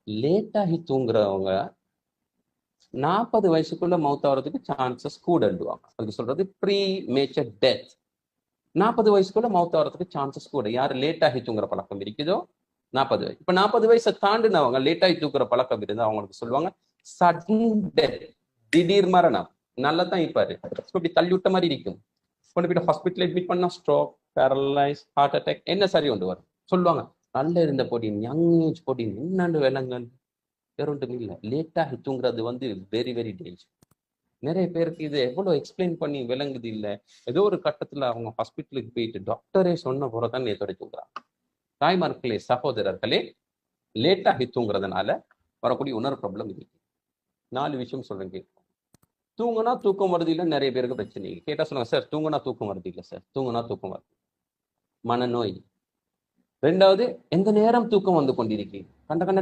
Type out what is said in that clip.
லேட்டாகி தூங்குறவங்க 40 வயசுக்குள்ள மவுத் ஆகிறதுக்கு சான்சஸ் கூடண்டுவாங்க. அதுக்கு சொல்றது ப்ரீ மேச்சர் டெத். 40 வயசுக்குள்ள மவுத் ஆகிறதுக்கு சான்சஸ் கூட. யாரு லேட்டாகி தூங்குற பழக்கம் இருக்குதோ 40 வயசு. இப்ப 40 வயசை தாண்டினவங்க லேட்டாகி தூக்குற பழக்கம் இருந்தா அவங்களுக்கு சொல்லுவாங்க சடன் டெத், திடீர் மரணம். நல்லா தான் இருப்பாரு, இப்படி தள்ளி விட்ட மாதிரி இருக்கும். கொண்டு போயிட்டு ஹாஸ்பிட்டல் அட்மிட் பண்ணா ஸ்ட்ரோக், பேரலைஸ், ஹார்ட் அட்டாக் என்ன சரி கொண்டு வரும் சொல்லுவாங்க. நல்ல இருந்த போட்டின் யங் ஏஜ் போட்டின் என்னண்டு விலங்குகள் வேறொன்றும் இல்லை. லேட்டாகி தூங்குறது வந்து வெரி வெரி டேஞ்சர். நிறைய பேருக்கு இது எவ்வளவு எக்ஸ்பிளைன் பண்ணி விளங்குது இல்லை. ஏதோ ஒரு கட்டத்துல அவங்க ஹாஸ்பிட்டலுக்கு போயிட்டு டாக்டரே சொன்ன போறதான் நேத்தோட தூங்குறாங்க. தாய்மார்களே, சகோதரர்களே, லேட்டாகி தூங்குறதுனால வரக்கூடிய உணர்வு ப்ராப்ளம் இருக்கு. 4 விஷயம் சொல்றேன் கேட்கும். தூங்குனா தூக்கம் வருது இல்லை, நிறைய பேருக்கு பிரச்சனை கேட்டா சொல்லுங்க சார் தூங்குனா தூக்கம் வருது இல்லை சார், தூங்குனா தூக்கம் வருது மனநோய். 2வது, எந்த நேரம் தூக்கம் வந்து கொண்டிருக்கு, கண்ட கண்ட